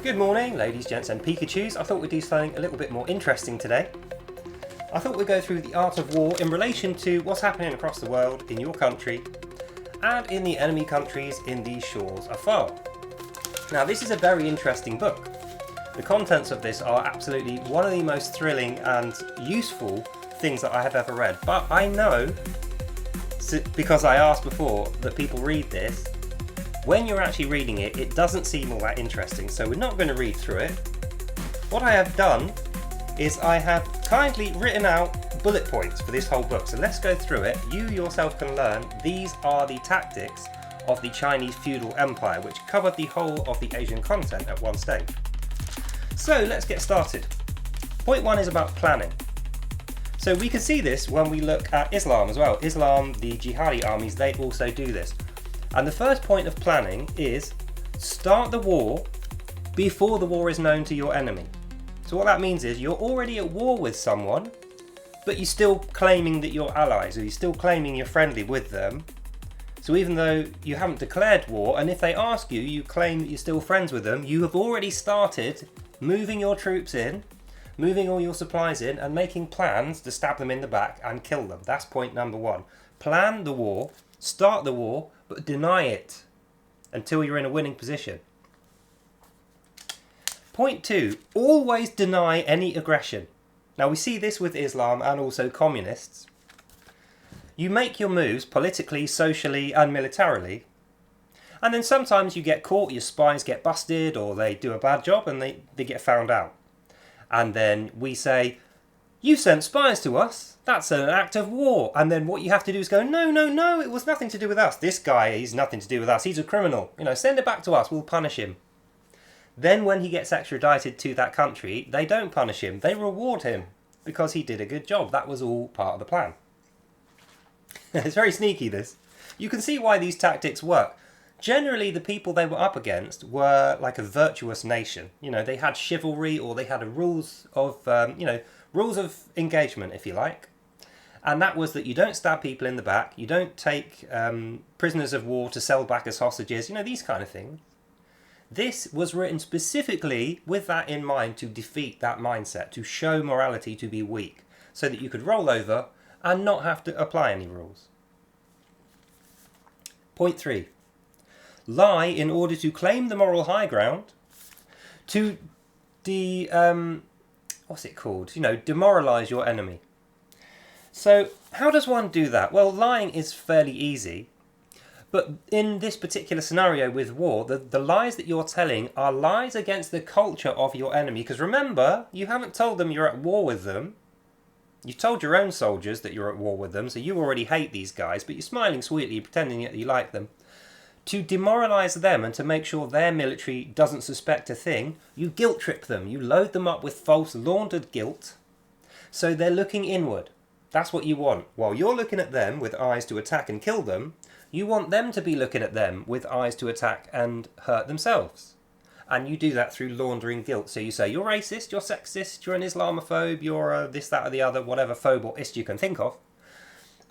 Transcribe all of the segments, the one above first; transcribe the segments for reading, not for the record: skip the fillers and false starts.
Good morning, ladies, gents and Pikachus. I thought we'd do something a little bit more interesting today. I thought we'd go through the art of war in relation to what's happening across the world, in your country, and in the enemy countries in these shores afar. Now, this is a very interesting book. The contents of this are absolutely one of the most thrilling and useful things that I have ever read. But I know, because I asked before, that people read this. When you're actually reading it, it doesn't seem all that interesting, so we're not going to read through it. What I have done is I have kindly written out bullet points for this whole book, so let's go through it. You yourself can learn these are the tactics of the Chinese feudal empire, which covered the whole of the Asian continent at one stage. So let's get started. Point one is about planning. So we can see this when we look at Islam as well. Islam, the jihadi armies, they also do this. And the first point of planning is start the war before the war is known to your enemy. So what that means is you're already at war with someone, but you're still claiming that you're allies, or you're still claiming you're friendly with them. So even though you haven't declared war, and if they ask you, you claim that you're still friends with them, you have already started moving your troops in, moving all your supplies in, and making plans to stab them in the back and kill them. That's point number one. Plan the war, start the war, but deny it until you're in a winning position. Point two, always deny any aggression. Now we see this with Islam and also communists. You make your moves politically, socially and militarily, and then sometimes you get caught, your spies get busted, or they do a bad job and they get found out. And then we say, you sent spies to us, that's an act of war. And then what you have to do is go, no, it was nothing to do with us. This guy, he's nothing to do with us, he's a criminal. Send it back to us, we'll punish him. Then when he gets extradited to that country, they don't punish him, they reward him because he did a good job. That was all part of the plan. It's very sneaky, this. You can see why these tactics work. Generally, the people they were up against were like a virtuous nation. They had chivalry, or they had rules of, rules of engagement, if you like. And that was that you don't stab people in the back, you don't take prisoners of war to sell back as hostages, these kind of things. This was written specifically with that in mind, to defeat that mindset, to show morality to be weak, so that you could roll over and not have to apply any rules. Point three. Lie in order to claim the moral high ground, to demoralize your enemy. So how does one do that? Well, lying is fairly easy, but in this particular scenario with war, the lies that you're telling are lies against the culture of your enemy, because remember, you haven't told them you're at war with them. You told your own soldiers that you're at war with them, so you already hate these guys, but you're smiling sweetly, pretending that you like them. To demoralise them and to make sure their military doesn't suspect a thing, you guilt trip them. You load them up with false, laundered guilt, so they're looking inward. That's what you want. While you're looking at them with eyes to attack and kill them, you want them to be looking at them with eyes to attack and hurt themselves. And you do that through laundering guilt. So you say, you're racist, you're sexist, you're an Islamophobe, you're this, that or the other, whatever phobe or ist you can think of.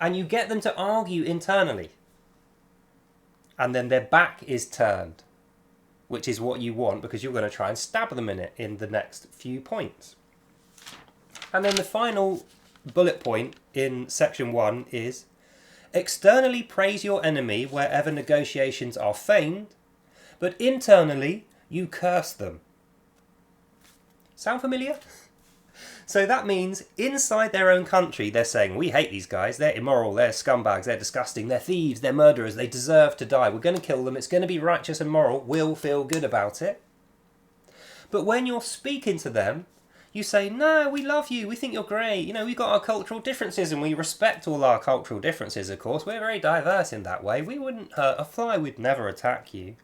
And you get them to argue internally. And then their back is turned, which is what you want, because you're going to try and stab them in it in the next few points. And then the final bullet point in section 1 is, externally praise your enemy wherever negotiations are feigned, but internally you curse them. Sound familiar? So that means inside their own country, they're saying, we hate these guys, they're immoral, they're scumbags, they're disgusting, they're thieves, they're murderers, they deserve to die, we're going to kill them, it's going to be righteous and moral, we'll feel good about it. But when you're speaking to them, you say, no, we love you, we think you're great, we've got our cultural differences and we respect all our cultural differences, of course, we're very diverse in that way, we wouldn't hurt a fly, we'd never attack you.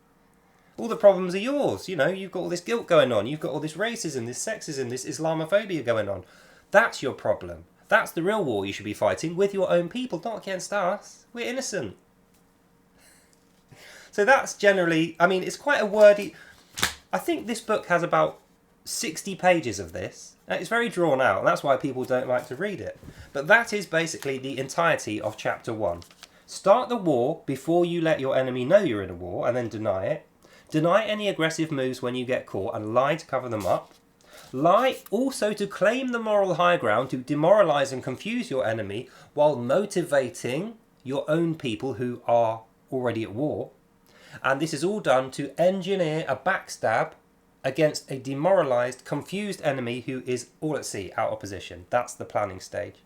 All the problems are yours, you've got all this guilt going on, you've got all this racism, this sexism, this Islamophobia going on. That's your problem. That's the real war you should be fighting, with your own people, not against us. We're innocent. So that's generally, it's quite a wordy... I think this book has about 60 pages of this. Now, it's very drawn out, and that's why people don't like to read it. But that is basically the entirety of chapter 1. Start the war before you let your enemy know you're in a war, and then deny it. Deny any aggressive moves when you get caught and lie to cover them up. Lie also to claim the moral high ground to demoralise and confuse your enemy while motivating your own people who are already at war. And this is all done to engineer a backstab against a demoralised, confused enemy who is all at sea, out of position. That's the planning stage.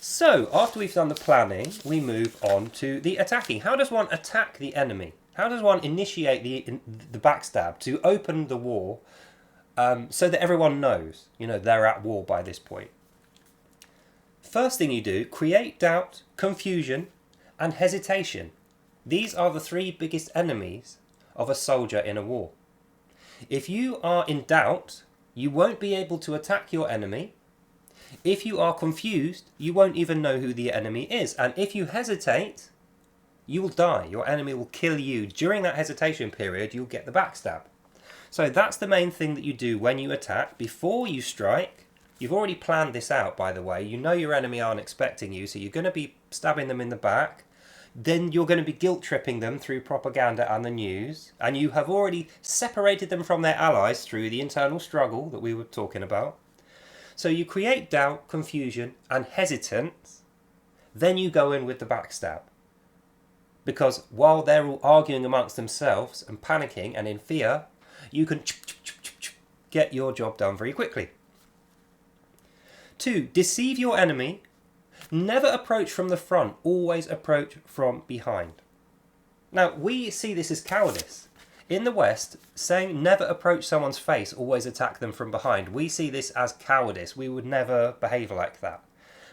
So, after we've done the planning, we move on to the attacking. How does one attack the enemy? How does one initiate the backstab to open the war so that everyone knows, they're at war by this point? First thing you do, create doubt, confusion, and hesitation. These are the three biggest enemies of a soldier in a war. If you are in doubt, you won't be able to attack your enemy. If you are confused, you won't even know who the enemy is. And if you hesitate, you will die. Your enemy will kill you. During that hesitation period, you'll get the backstab. So that's the main thing that you do when you attack. Before you strike, you've already planned this out, by the way. You know your enemy aren't expecting you, so you're going to be stabbing them in the back. Then you're going to be guilt-tripping them through propaganda and the news. And you have already separated them from their allies through the internal struggle that we were talking about. So you create doubt, confusion, and hesitance. Then you go in with the backstab. Because while they're all arguing amongst themselves and panicking and in fear, you can get your job done very quickly. 2. Deceive your enemy. Never approach from the front, always approach from behind. Now, we see this as cowardice. In the West, saying never approach someone's face, always attack them from behind, we see this as cowardice. We would never behave like that.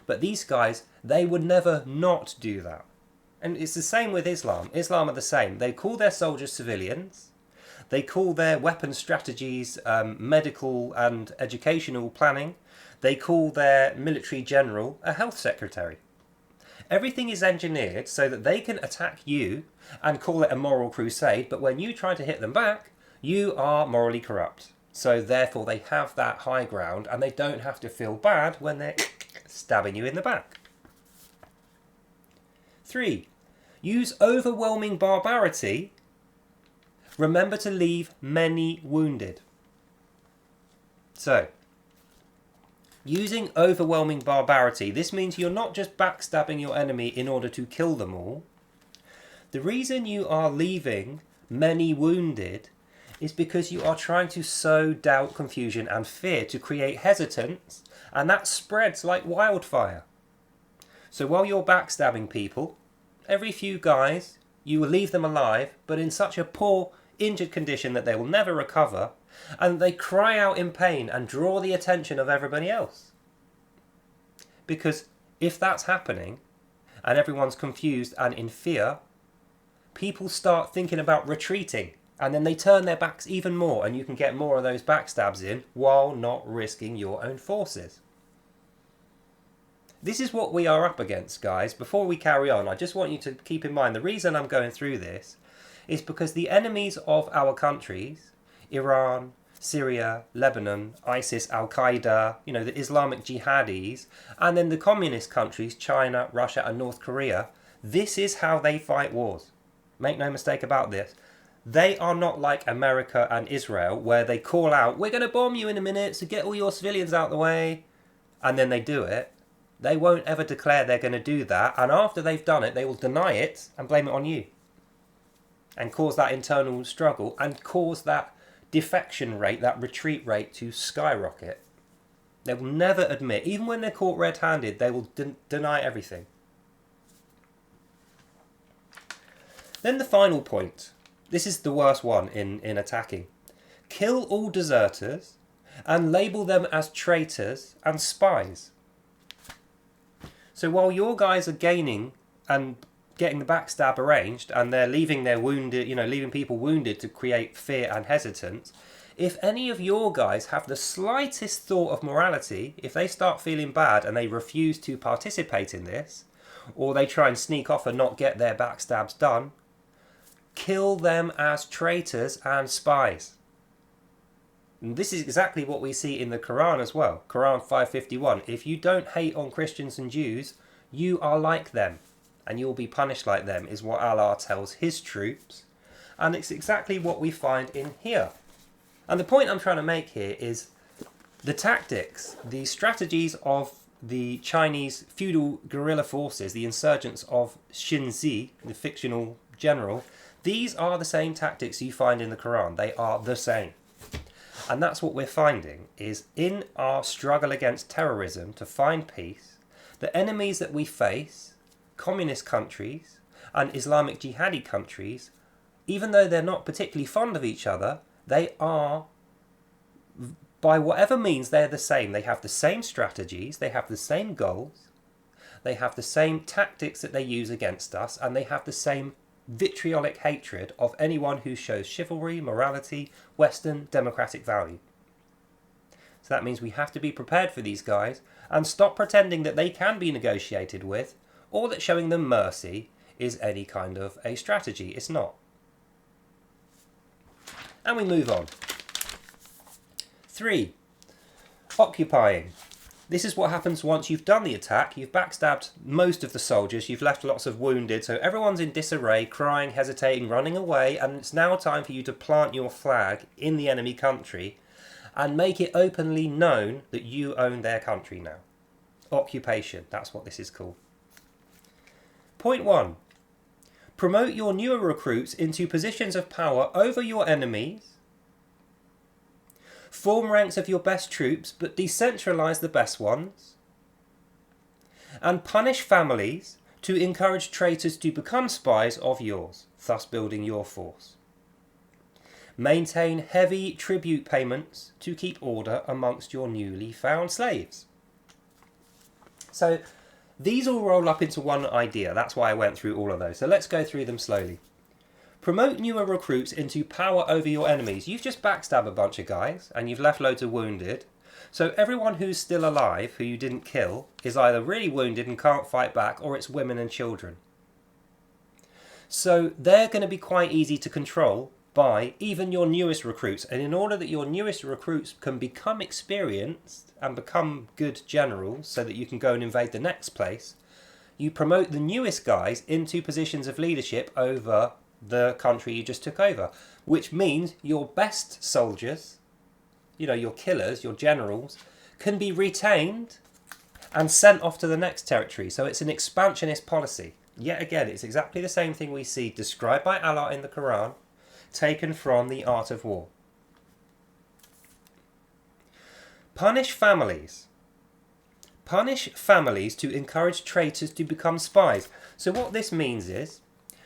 But these guys, they would never not do that. And it's the same with Islam. Islam are the same. They call their soldiers civilians. They call their weapon strategies medical and educational planning. They call their military general a health secretary. Everything is engineered so that they can attack you and call it a moral crusade, but when you try to hit them back, you are morally corrupt. So therefore they have that high ground and they don't have to feel bad when they're stabbing you in the back. 3. Use overwhelming barbarity. Remember to leave many wounded. So, using overwhelming barbarity, this means you're not just backstabbing your enemy in order to kill them all. The reason you are leaving many wounded is because you are trying to sow doubt, confusion and fear to create hesitance, and that spreads like wildfire. So while you're backstabbing people, every few guys, you will leave them alive, but in such a poor, injured condition that they will never recover, and they cry out in pain and draw the attention of everybody else. Because if that's happening, and everyone's confused and in fear, people start thinking about retreating, and then they turn their backs even more, and you can get more of those backstabs in while not risking your own forces. This is what we are up against, guys. Before we carry on, I just want you to keep in mind the reason I'm going through this is because the enemies of our countries, Iran, Syria, Lebanon, ISIS, Al-Qaeda, the Islamic jihadis, and then the communist countries, China, Russia and North Korea, this is how they fight wars. Make no mistake about this. They are not like America and Israel, where they call out, we're going to bomb you in a minute, so get all your civilians out of the way, and then they do it. They won't ever declare they're going to do that, and after they've done it, they will deny it and blame it on you. And cause that internal struggle, and cause that defection rate, that retreat rate to skyrocket. They will never admit, even when they're caught red-handed, they will deny everything. Then the final point. This is the worst one in attacking. Kill all deserters and label them as traitors and spies. So while your guys are gaining and getting the backstab arranged, and they're leaving their wounded, leaving people wounded to create fear and hesitance, if any of your guys have the slightest thought of morality, if they start feeling bad and they refuse to participate in this, or they try and sneak off and not get their backstabs done, kill them as traitors and spies. And this is exactly what we see in the Qur'an as well. Qur'an 5:51. If you don't hate on Christians and Jews, you are like them, and you will be punished like them, is what Allah tells his troops. And it's exactly what we find in here. And the point I'm trying to make here is the tactics, the strategies of the Chinese feudal guerrilla forces, the insurgents of Xinzi, the fictional general, these are the same tactics you find in the Qur'an. They are the same. And that's what we're finding, is in our struggle against terrorism to find peace, the enemies that we face, communist countries and Islamic jihadi countries, even though they're not particularly fond of each other, they are, by whatever means, they're the same. They have the same strategies, they have the same goals, they have the same tactics that they use against us, and they have the same vitriolic hatred of anyone who shows chivalry, morality, Western democratic value. So that means we have to be prepared for these guys and stop pretending that they can be negotiated with, or that showing them mercy is any kind of a strategy. It's not. And we move on. 3. Occupying. This is what happens once you've done the attack. You've backstabbed most of the soldiers. You've left lots of wounded. So everyone's in disarray, crying, hesitating, running away. And it's now time for you to plant your flag in the enemy country and make it openly known that you own their country now. Occupation. That's what this is called. Point 1. Promote your newer recruits into positions of power over your enemies. Form ranks of your best troops, but decentralize the best ones. And punish families to encourage traitors to become spies of yours, thus building your force. Maintain heavy tribute payments to keep order amongst your newly found slaves. So these all roll up into one idea. That's why I went through all of those. So let's go through them slowly. Promote newer recruits into power over your enemies. You've just backstabbed a bunch of guys and you've left loads of wounded. So everyone who's still alive, who you didn't kill, is either really wounded and can't fight back, or it's women and children. So they're going to be quite easy to control by even your newest recruits. And in order that your newest recruits can become experienced and become good generals so that you can go and invade the next place, you promote the newest guys into positions of leadership over the country you just took over, which means your best soldiers, your killers, your generals, can be retained and sent off to the next territory. So it's an expansionist policy. Yet again, it's exactly the same thing we see described by Allah in the Quran, taken from The Art of War. Punish families. Punish families to encourage traitors to become spies. So what this means is,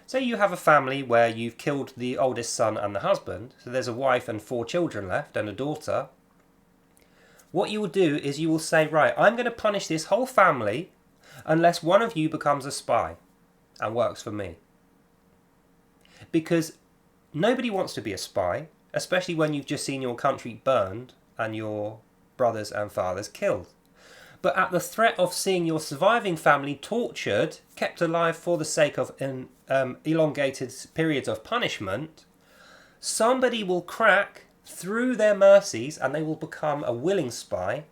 say you have a family where you've killed the oldest son and the husband, so there's a wife and 4 children left and a daughter. What you will do is you will say, right, I'm going to punish this whole family unless one of you becomes a spy and works for me. Because nobody wants to be a spy, especially when you've just seen your country burned and your brothers and fathers killed. But at the threat of seeing your surviving family tortured, kept alive for the sake of elongated periods of punishment, somebody will crack through their mercies and they will become a willing spy,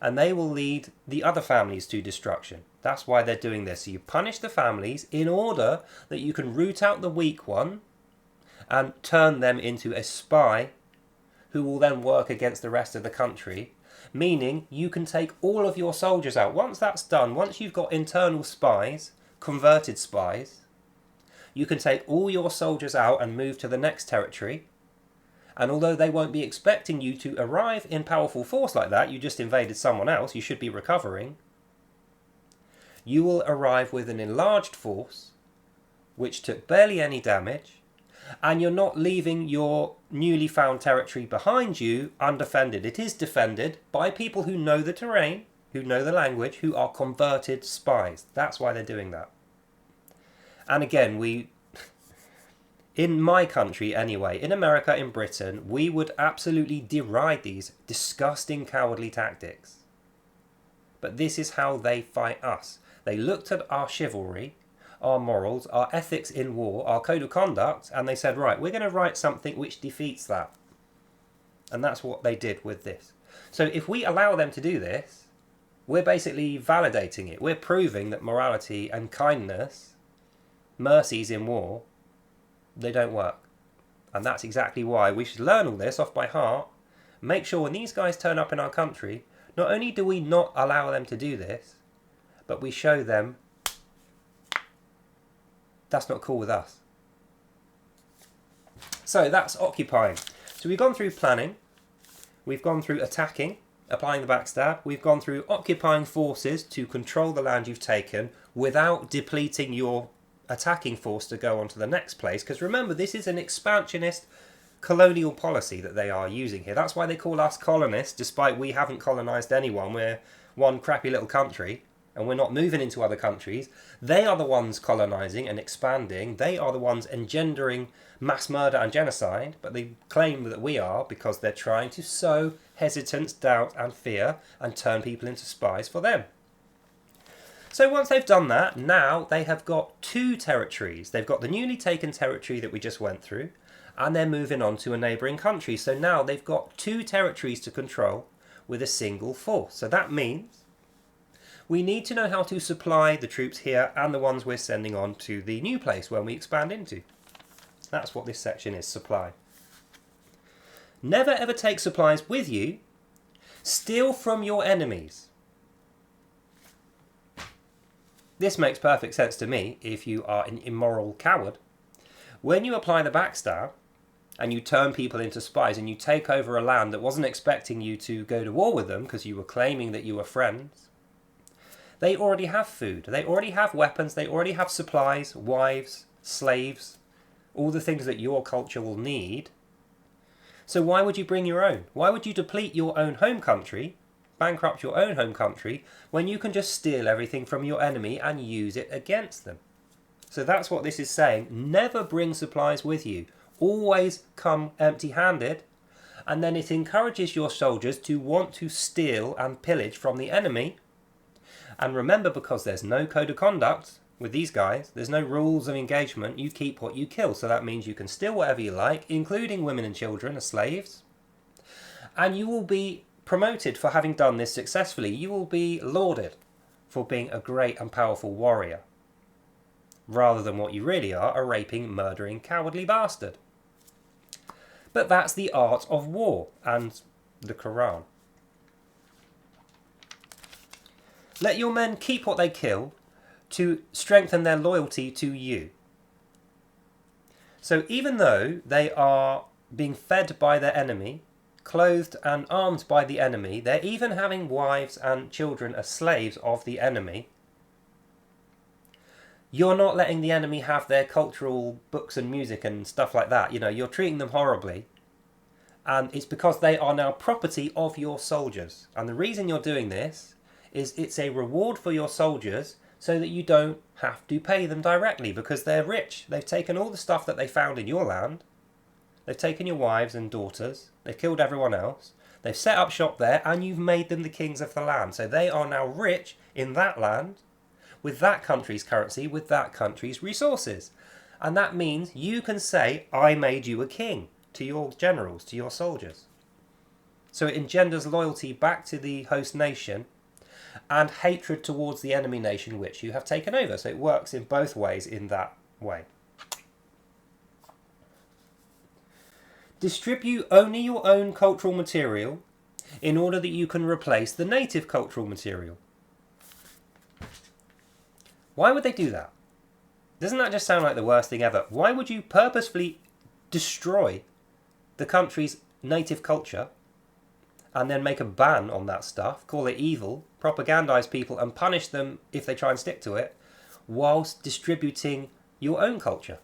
and they will lead the other families to destruction. That's why they're doing this. So you punish the families in order that you can root out the weak one and turn them into a spy who will then work against the rest of the country. Meaning you can take all of your soldiers out. Once that's done, once you've got internal spies, converted spies, you can take all your soldiers out and move to the next territory. And although they won't be expecting you to arrive in powerful force like that, you just invaded someone else, you should be recovering, you will arrive with an enlarged force, which took barely any damage, and you're not leaving your newly found territory behind you undefended. It is defended by people who know the terrain, who know the language, who are converted spies. That's why they're doing that. And again, in my country anyway, in America, in Britain, we would absolutely deride these disgusting, cowardly tactics. But this is how they fight us. They looked at our chivalry, our morals, our ethics in war, our code of conduct, and they said, right, we're going to write something which defeats that. And that's what they did with this. So if we allow them to do this, we're basically validating it. We're proving that morality and kindness, mercies in war, they don't work. And that's exactly why we should learn all this off by heart. Make sure when these guys turn up in our country, not only do we not allow them to do this, but we show them that's not cool with us. So that's occupying. So we've gone through planning, we've gone through attacking, applying the backstab, we've gone through occupying forces to control the land you've taken without depleting your attacking force to go on to the next place. Because remember, this is an expansionist colonial policy that they are using here. That's why they call us colonists, despite we haven't colonised anyone. We're one crappy little country and we're not moving into other countries. They are the ones colonising and expanding. They are the ones engendering mass murder and genocide, but they claim that we are because they're trying to sow hesitance, doubt and fear and turn people into spies for them. So once they've done that, now they have got two territories. They've got the newly taken territory that we just went through, and they're moving on to a neighbouring country. So now they've got two territories to control with a single force. So that means we need to know how to supply the troops here and the ones we're sending on to the new place when we expand into. That's what this section is, supply. Never ever take supplies with you. Steal from your enemies. This makes perfect sense to me if you are an immoral coward. When you apply the backstab and you turn people into spies and you take over a land that wasn't expecting you to go to war with them because you were claiming that you were friends, they already have food, they already have weapons, they already have supplies, wives, slaves, all the things that your culture will need. So why would you bring your own? Why would you deplete your own home country, bankrupt your own home country, when you can just steal everything from your enemy and use it against them? So that's what this is saying. Never bring supplies with you. Always come empty-handed. And then it encourages your soldiers to want to steal and pillage from the enemy. And remember, because there's no code of conduct with these guys, there's no rules of engagement, you keep what you kill. So that means you can steal whatever you like, including women and children as slaves. And you will be promoted for having done this successfully. You will be lauded for being a great and powerful warrior, rather than what you really are, a raping, murdering, cowardly bastard. But that's the art of war and the Qur'an. Let your men keep what they kill to strengthen their loyalty to you. So even though they are being fed by their enemy, clothed and armed by the enemy, they're even having wives and children as slaves of the enemy, you're not letting the enemy have their cultural books and music and stuff like that. You know, you're treating them horribly. And it's because they are now property of your soldiers. And the reason you're doing this is it's a reward for your soldiers so that you don't have to pay them directly because they're rich. They've taken all the stuff that they found in your land. They've taken your wives and daughters. They've killed everyone else. They've set up shop there and you've made them the kings of the land. So they are now rich in that land, with that country's currency, with that country's resources. And that means you can say, I made you a king, to your generals, to your soldiers. So it engenders loyalty back to the host nation and hatred towards the enemy nation which you have taken over. So it works in both ways in that way. Distribute only your own cultural material in order that you can replace the native cultural material. Why would they do that? Doesn't that just sound like the worst thing ever? Why would you purposefully destroy the country's native culture and then make a ban on that stuff, call it evil, propagandize people and punish them if they try and stick to it, whilst distributing your own culture?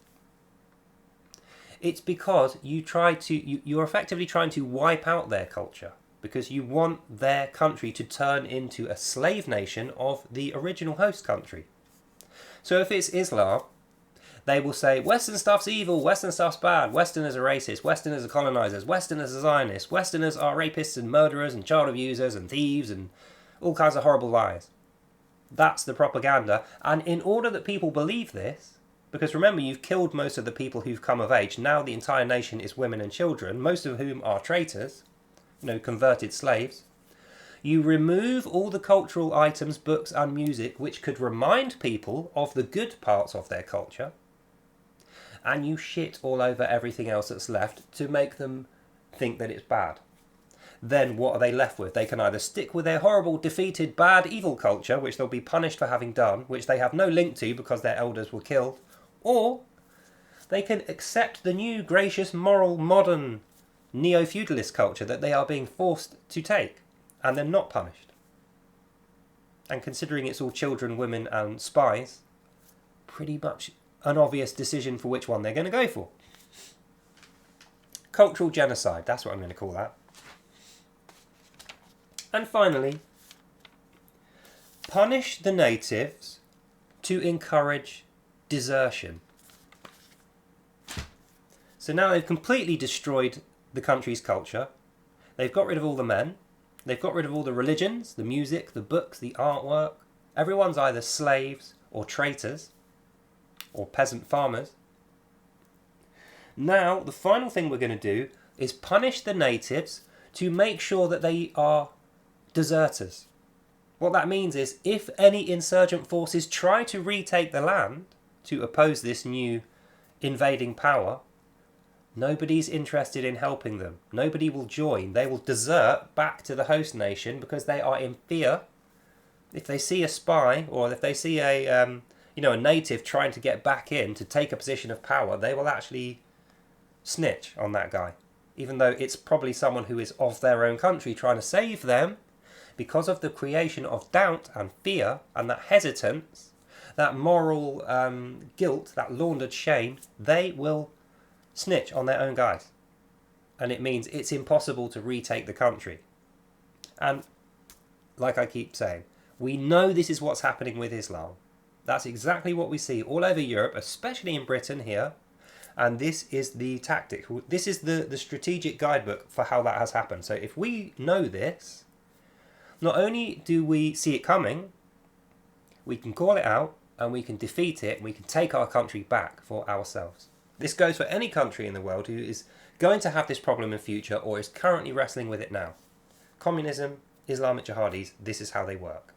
It's because you're effectively trying to wipe out their culture because you want their country to turn into a slave nation of the original host country. So if it's Islam, they will say, Western stuff's evil, Western stuff's bad, Westerners are racist, Westerners are colonizers, Westerners are Zionists, Westerners are rapists and murderers and child abusers and thieves and all kinds of horrible lies. That's the propaganda. And in order that people believe this, because remember, you've killed most of the people who've come of age, now the entire nation is women and children, most of whom are traitors, converted slaves. You remove all the cultural items, books and music which could remind people of the good parts of their culture. and you shit all over everything else that's left to make them think that it's bad. Then what are they left with? They can either stick with their horrible, defeated, bad, evil culture, which they'll be punished for having done, which they have no link to because their elders were killed, or they can accept the new, gracious, moral, modern, neo-feudalist culture that they are being forced to take, and they're not punished. And considering it's all children, women, and spies, pretty much an obvious decision for which one they're going to go for. Cultural genocide, that's what I'm going to call that. And finally, punish the natives to encourage desertion. So now they've completely destroyed the country's culture. They've got rid of all the men. They've got rid of all the religions, the music, the books, the artwork. Everyone's either slaves or traitors or peasant farmers. Now, the final thing we're going to do is punish the natives to make sure that they are deserters. What that means is if any insurgent forces try to retake the land to oppose this new invading power, nobody's interested in helping them. Nobody will join. They will desert back to the host nation because they are in fear. If they see a spy or if they see a native trying to get back in to take a position of power, they will actually snitch on that guy, even though it's probably someone who is of their own country trying to save them. Because of the creation of doubt and fear and that hesitance, that moral guilt, that laundered shame, they will snitch on their own guys. And it means it's impossible to retake the country. And like I keep saying, we know this is what's happening with Islam. That's exactly what we see all over Europe, especially in Britain here. And this is the tactic. This is the strategic guidebook for how that has happened. So if we know this, not only do we see it coming, we can call it out and we can defeat it and we can take our country back for ourselves. This goes for any country in the world who is going to have this problem in future or is currently wrestling with it now. Communism, Islamic jihadis, this is how they work.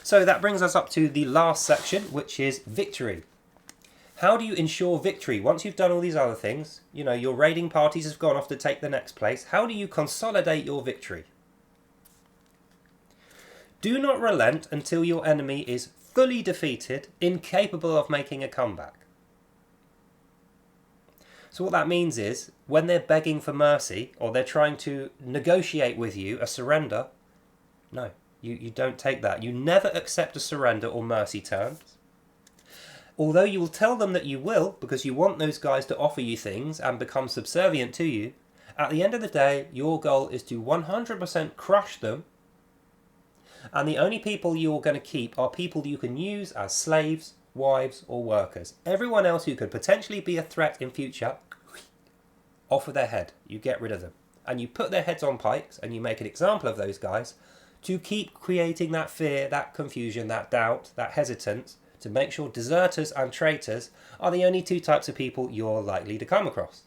So that brings us up to the last section, which is victory. How do you ensure victory? Once you've done all these other things, your raiding parties have gone off to take the next place. How do you consolidate your victory? Do not relent until your enemy is fully defeated, incapable of making a comeback. So what that means is, when they're begging for mercy, or they're trying to negotiate with you a surrender, no, you don't take that. You never accept a surrender or mercy terms. Although you will tell them that you will, because you want those guys to offer you things and become subservient to you, at the end of the day, your goal is to 100% crush them. And the only people you're going to keep are people you can use as slaves, wives, or workers. Everyone else who could potentially be a threat in future, off with their head. You get rid of them. And you put their heads on pikes and you make an example of those guys to keep creating that fear, that confusion, that doubt, that hesitance, to make sure deserters and traitors are the only two types of people you're likely to come across.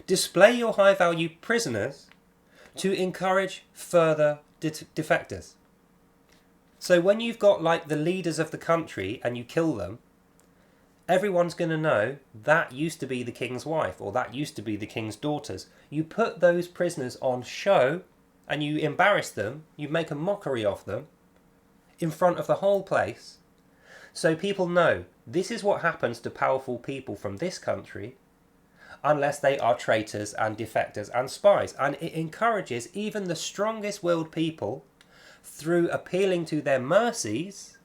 Display your high-value prisoners to encourage further defectors. So when you've got like the leaders of the country and you kill them, everyone's going to know that used to be the king's wife or that used to be the king's daughters. You put those prisoners on show and you embarrass them, you make a mockery of them in front of the whole place, so people know this is what happens to powerful people from this country unless they are traitors and defectors and spies. And it encourages even the strongest willed people, through appealing to their mercies,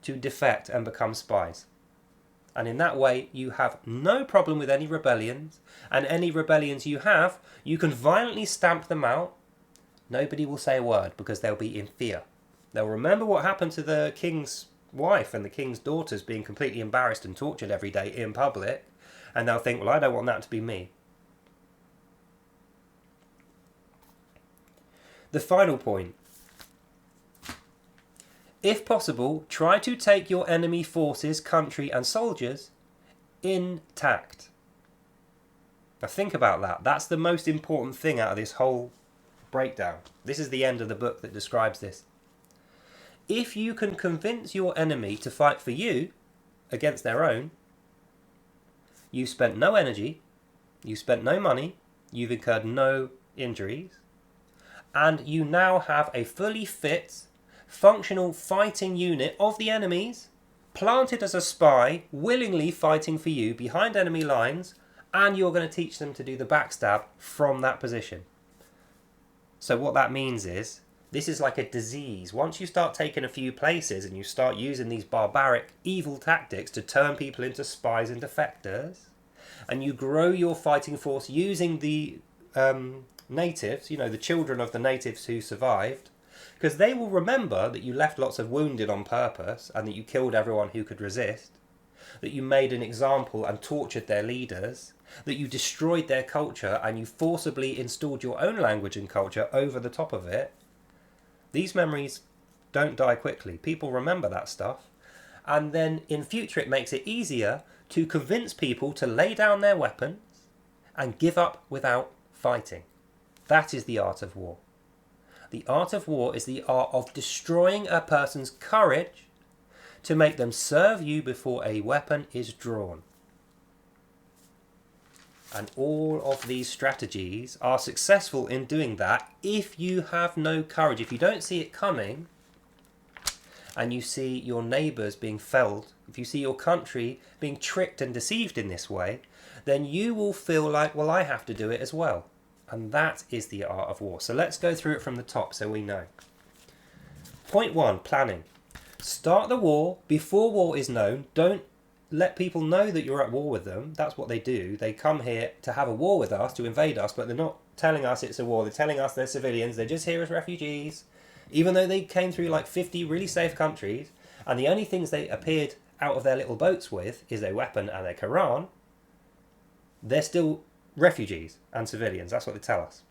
to defect and become spies. And in that way you have no problem with any rebellions, and any rebellions you have, you can violently stamp them out. Nobody will say a word because they'll be in fear. They'll remember what happened to the king's wife and the king's daughters being completely embarrassed and tortured every day in public, and they'll think, well, I don't want that to be me. The final point. If possible, try to take your enemy forces, country and soldiers intact. Now think about that. That's the most important thing out of this whole breakdown. This is the end of the book that describes this. If you can convince your enemy to fight for you against their own, you spent no energy, you spent no money, you've incurred no injuries, and you now have a fully fit, functional fighting unit of the enemies, planted as a spy, willingly fighting for you behind enemy lines, and you're going to teach them to do the backstab from that position. So what that means is, this is like a disease. Once you start taking a few places and you start using these barbaric, evil tactics to turn people into spies and defectors, and you grow your fighting force using the natives, the children of the natives who survived, because they will remember that you left lots of wounded on purpose and that you killed everyone who could resist, that you made an example and tortured their leaders, that you destroyed their culture and you forcibly installed your own language and culture over the top of it. These memories don't die quickly. People remember that stuff. And then in future it makes it easier to convince people to lay down their weapons and give up without fighting. That is the art of war. The art of war is the art of destroying a person's courage to make them serve you before a weapon is drawn. And all of these strategies are successful in doing that if you have no courage. If you don't see it coming, and you see your neighbours being felled, if you see your country being tricked and deceived in this way, then you will feel like, well, I have to do it as well. And that is the art of war. So let's go through it from the top so we know. Point 1, planning. Start the war before war is known. Don't let people know that you're at war with them. That's what they do. They come here to have a war with us, to invade us, but they're not telling us it's a war. They're telling us they're civilians. They're just here as refugees. Even though they came through like 50 really safe countries, and the only things they appeared out of their little boats with is their weapon and their Qur'an, they're still refugees and civilians. That's what they tell us.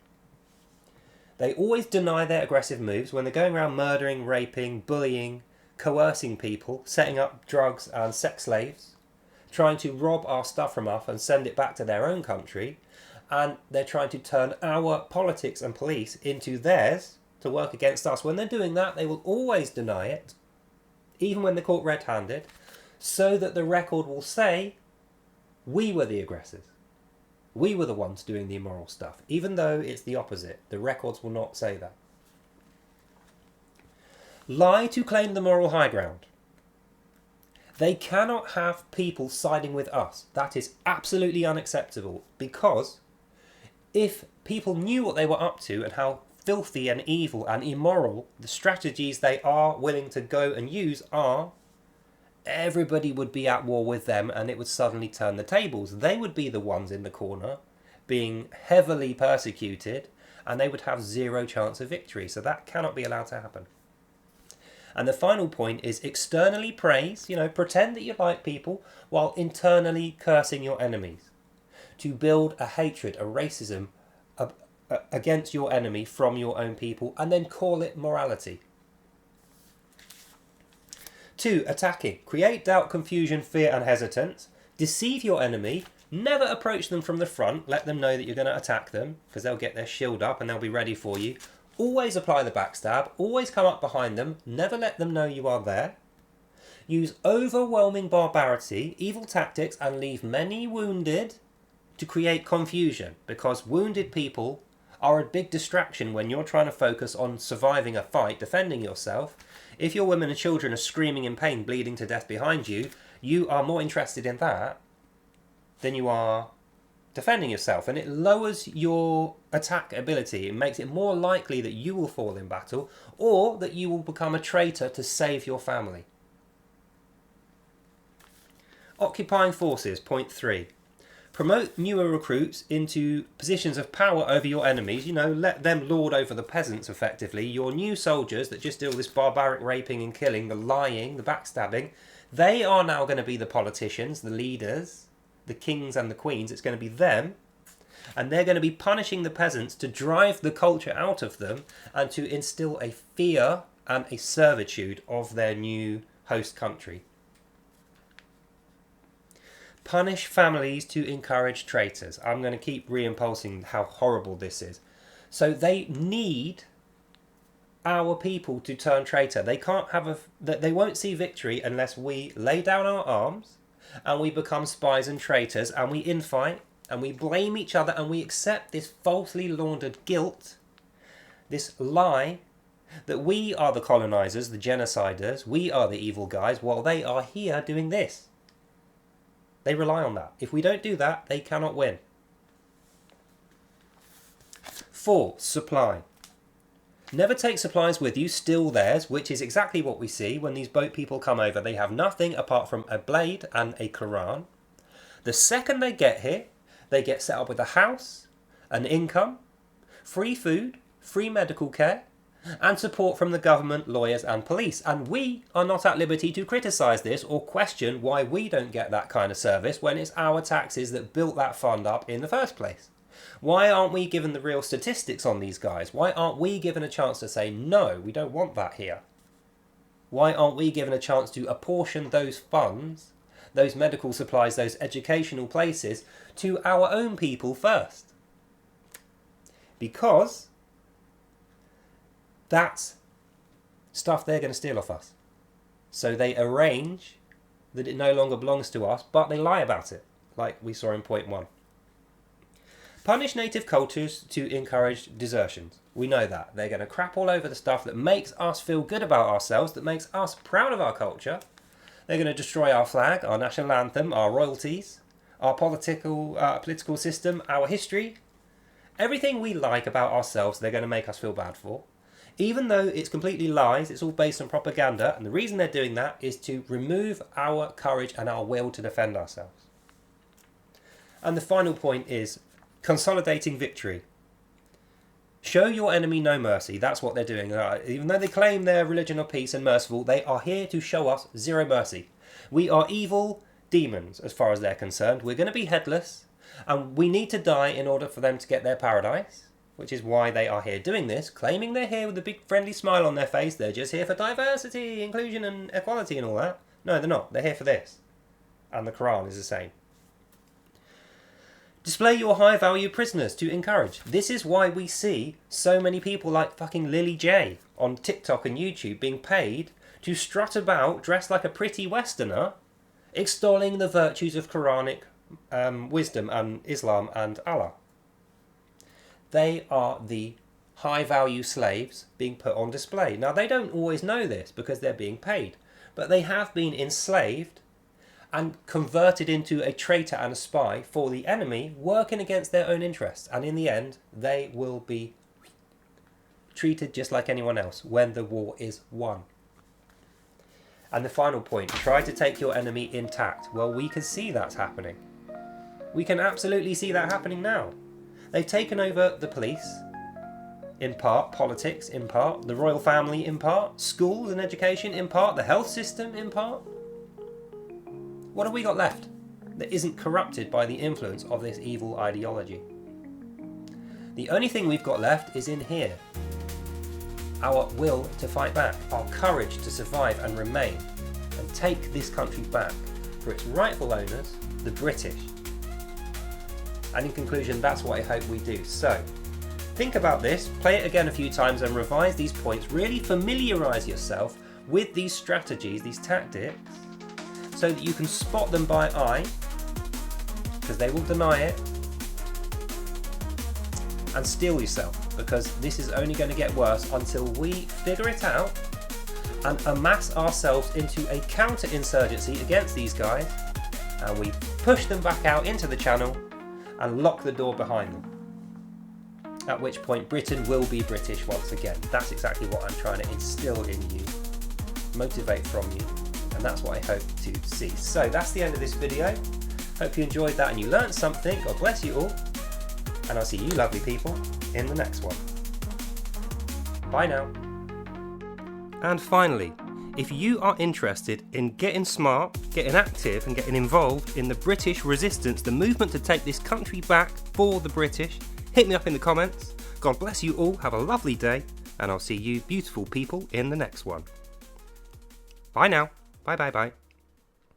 They always deny their aggressive moves when they're going around murdering, raping, bullying, coercing people, setting up drugs and sex slaves, trying to rob our stuff from us and send it back to their own country, and they're trying to turn our politics and police into theirs to work against us. When they're doing that, they will always deny it, even when they're caught red-handed, so that the record will say, we were the aggressors. We were the ones doing the immoral stuff, even though it's the opposite. The records will not say that. Lie to claim the moral high ground. They cannot have people siding with us. That is absolutely unacceptable, because if people knew what they were up to and how filthy and evil and immoral the strategies they are willing to go and use are, everybody would be at war with them, and it would suddenly turn the tables. They would be the ones in the corner being heavily persecuted, and they would have zero chance of victory. So that cannot be allowed to happen. And the final point is externally praise, pretend that you like people while internally cursing your enemies. To build a hatred, a racism against your enemy from your own people, and then call it morality. 2, attacking. Create doubt, confusion, fear and hesitance. Deceive your enemy. Never approach them from the front. Let them know that you're going to attack them, because they'll get their shield up and they'll be ready for you. Always apply the backstab. Always come up behind them. Never let them know you are there. Use overwhelming barbarity, evil tactics, and leave many wounded to create confusion, because wounded people are a big distraction when you're trying to focus on surviving a fight, defending yourself. If your women and children are screaming in pain, bleeding to death behind you, you are more interested in that than you are defending yourself, and it lowers your attack ability. It makes it more likely that you will fall in battle, or that you will become a traitor to save your family. Occupying forces, point 3. Promote newer recruits into positions of power over your enemies. Let them lord over the peasants effectively. Your new soldiers that just do all this barbaric raping and killing, the lying, the backstabbing, they are now going to be the politicians, the leaders, the kings and the queens. It's going to be them. And they're going to be punishing the peasants to drive the culture out of them and to instill a fear and a servitude of their new host country. Punish families to encourage traitors. I'm going to keep reimpulsing how horrible this is. So they need our people to turn traitor. They can't have they won't see victory unless we lay down our arms and we become spies and traitors and we infight and we blame each other and we accept this falsely laundered guilt, this lie that we are the colonizers, the genociders, we are the evil guys, while they are here doing this. They rely on that. If we don't do that, they cannot win. 4. Supply. Never take supplies with you, steal theirs, which is exactly what we see when these boat people come over. They have nothing apart from a blade and a Qur'an. The second they get here, they get set up with a house, an income, free food, free medical care, and support from the government, lawyers and police. And we are not at liberty to criticise this or question why we don't get that kind of service when it's our taxes that built that fund up in the first place. Why aren't we given the real statistics on these guys? Why aren't we given a chance to say, no, we don't want that here? Why aren't we given a chance to apportion those funds, those medical supplies, those educational places to our own people first? Because that's stuff they're going to steal off us. So they arrange that it no longer belongs to us, but they lie about it, like we saw in point 1. Punish native cultures to encourage desertions. We know that. They're going to crap all over the stuff that makes us feel good about ourselves, that makes us proud of our culture. They're going to destroy our flag, our national anthem, our royalties, our political system, our history. Everything we like about ourselves, they're going to make us feel bad for. Even though it's completely lies, it's all based on propaganda, and the reason they're doing that is to remove our courage and our will to defend ourselves. And the final point is consolidating victory. Show your enemy no mercy. That's what they're doing. Even though they claim they're religion of peace and merciful, they are here to show us zero mercy. We are evil demons as far as they're concerned. We're going to be headless, and we need to die in order for them to get their paradise, which is why they are here doing this, claiming they're here with a big friendly smile on their face. They're just here for diversity, inclusion and equality and all that. No, they're not. They're here for this. And the Qur'an is the same. Display your high-value prisoners to encourage. This is why we see so many people like fucking Lily J on TikTok and YouTube being paid to strut about dressed like a pretty Westerner, extolling the virtues of Quranic wisdom and Islam and Allah. They are the high-value slaves being put on display. Now, they don't always know this because they're being paid, but they have been enslaved and converted into a traitor and a spy for the enemy, working against their own interests. And in the end, they will be treated just like anyone else when the war is won. And the final point, try to take your enemy intact. Well, we can see that's happening. We can absolutely see that happening now. They've taken over the police, in part, politics, in part, the royal family, in part, schools and education, in part, the health system, in part. What have we got left that isn't corrupted by the influence of this evil ideology? The only thing we've got left is in here. Our will to fight back, our courage to survive and remain, and take this country back for its rightful owners, the British. And in conclusion, that's what I hope we do. So, think about this, play it again a few times and revise these points. Really familiarise yourself with these strategies, these tactics, so that you can spot them by eye, because they will deny it, and steel yourself, because this is only going to get worse until we figure it out and amass ourselves into a counter-insurgency against these guys, and we push them back out into the channel and lock the door behind them. At which point Britain will be British once again. That's exactly what I'm trying to instill in you, motivate from you. And that's what I hope to see. So that's the end of this video. Hope you enjoyed that and you learned something. God bless you all. And I'll see you lovely people in the next one. Bye now. And finally, if you are interested in getting smart, getting active and getting involved in the British resistance, the movement to take this country back for the British, hit me up in the comments. God bless you all. Have a lovely day. And I'll see you beautiful people in the next one. Bye now. Bye bye bye.